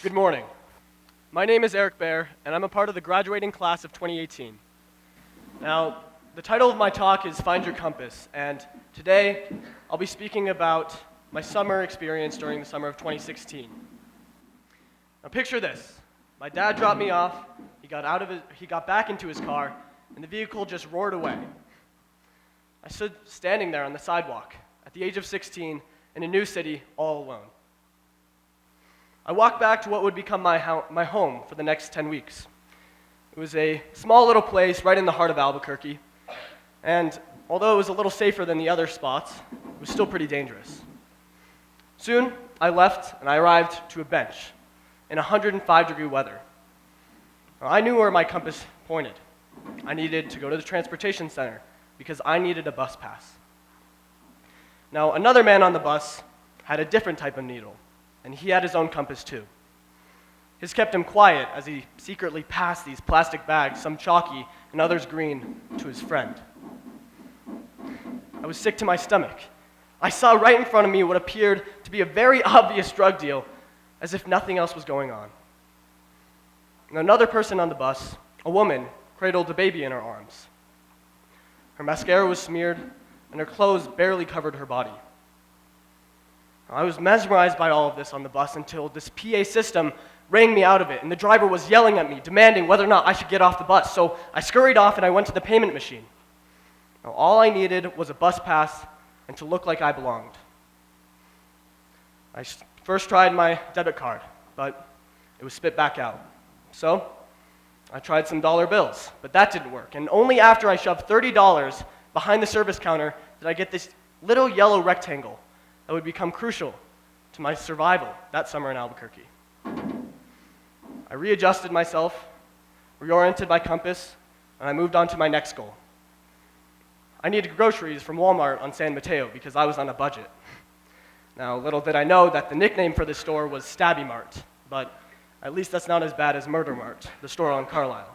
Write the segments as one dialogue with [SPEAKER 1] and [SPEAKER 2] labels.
[SPEAKER 1] Good morning. My name is Eric Baer, and I'm a part of the graduating class of 2018. Now, the title of my talk is Find Your Compass, and today I'll be speaking about my summer experience during the summer of 2016. Now picture this. My dad dropped me off, he got back into his car, and the vehicle just roared away. I stood standing there on the sidewalk at the age of 16 in a new city all alone. I walked back to what would become my home for the next 10 weeks. It was a small little place right in the heart of Albuquerque, and although it was a little safer than the other spots, it was still pretty dangerous. Soon, I left and I arrived to a bench in 105-degree weather. Now, I knew where my compass pointed. I needed to go to the transportation center because I needed a bus pass. Now, another man on the bus had a different type of needle, and he had his own compass too. His kept him quiet as he secretly passed these plastic bags, some chalky and others green, to his friend. I was sick to my stomach. I saw right in front of me what appeared to be a very obvious drug deal, as if nothing else was going on. And another person on the bus, a woman, cradled a baby in her arms. Her mascara was smeared, and her clothes barely covered her body. I was mesmerized by all of this on the bus until this PA system rang me out of it, and the driver was yelling at me, demanding whether or not I should get off the bus. So I scurried off and I went to the payment machine. Now, all I needed was a bus pass and to look like I belonged. I first tried my debit card, but it was spit back out. So I tried some dollar bills, but that didn't work. And only after I shoved $30 behind the service counter did I get this little yellow rectangle that would become crucial to my survival that summer in Albuquerque. I readjusted myself, reoriented my compass, and I moved on to my next goal. I needed groceries from Walmart on San Mateo because I was on a budget. Now, little did I know that the nickname for this store was Stabby Mart, but at least that's not as bad as Murder Mart, the store on Carlisle.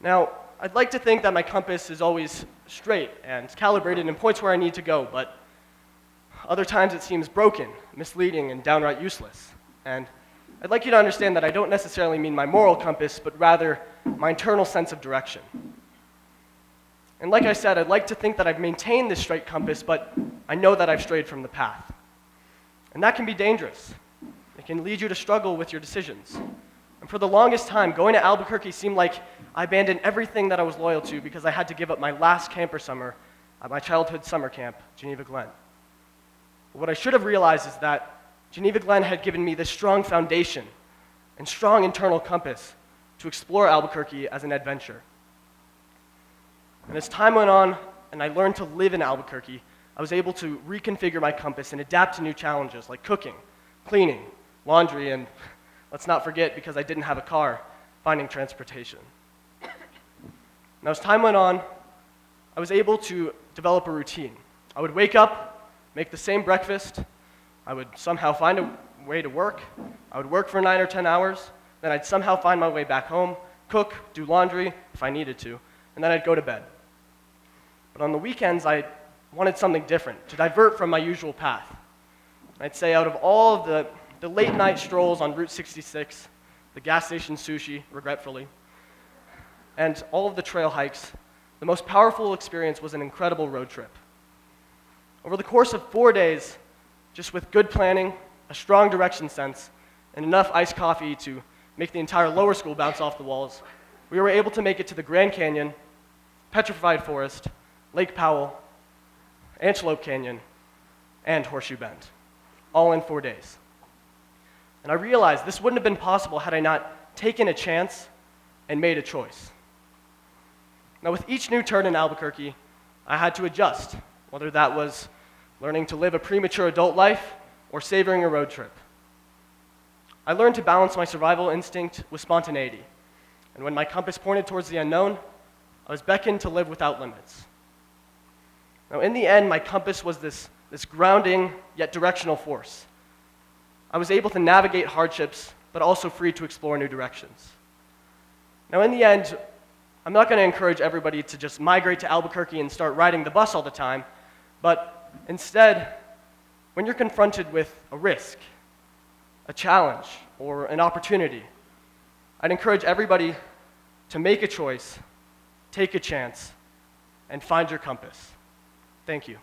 [SPEAKER 1] Now, I'd like to think that my compass is always straight and calibrated and points where I need to go, but other times it seems broken, misleading, and downright useless. And I'd like you to understand that I don't necessarily mean my moral compass, but rather my internal sense of direction. And like I said, I'd like to think that I've maintained this straight compass, but I know that I've strayed from the path. And that can be dangerous. It can lead you to struggle with your decisions. And for the longest time, going to Albuquerque seemed like I abandoned everything that I was loyal to because I had to give up my last camper summer at my childhood summer camp, Geneva Glen. But what I should have realized is that Geneva Glen had given me this strong foundation and strong internal compass to explore Albuquerque as an adventure. And as time went on and I learned to live in Albuquerque, I was able to reconfigure my compass and adapt to new challenges like cooking, cleaning, laundry, and let's not forget, because I didn't have a car, finding transportation. Now, as time went on, I was able to develop a routine. I would wake up, make the same breakfast, I would somehow find a way to work, I would work for 9 or 10 hours, then I'd somehow find my way back home, cook, do laundry if I needed to, and then I'd go to bed. But on the weekends, I wanted something different, to divert from my usual path. I'd say out of all of the late night strolls on Route 66, the gas station sushi, regretfully, and all of the trail hikes, the most powerful experience was an incredible road trip. Over the course of 4 days, just with good planning, a strong direction sense, and enough iced coffee to make the entire lower school bounce off the walls, we were able to make it to the Grand Canyon, Petrified Forest, Lake Powell, Antelope Canyon, and Horseshoe Bend, all in 4 days. And I realized this wouldn't have been possible had I not taken a chance and made a choice. Now, with each new turn in Albuquerque, I had to adjust, whether that was learning to live a premature adult life or savoring a road trip. I learned to balance my survival instinct with spontaneity, And when my compass pointed towards the unknown, I was beckoned to live without limits. Now, in the end, my compass was this grounding yet directional force. I was able to navigate hardships, but also free to explore new directions. Now, in the end, I'm not going to encourage everybody to just migrate to Albuquerque and start riding the bus all the time, but instead, when you're confronted with a risk, a challenge, or an opportunity, I'd encourage everybody to make a choice, take a chance, and find your compass. Thank you.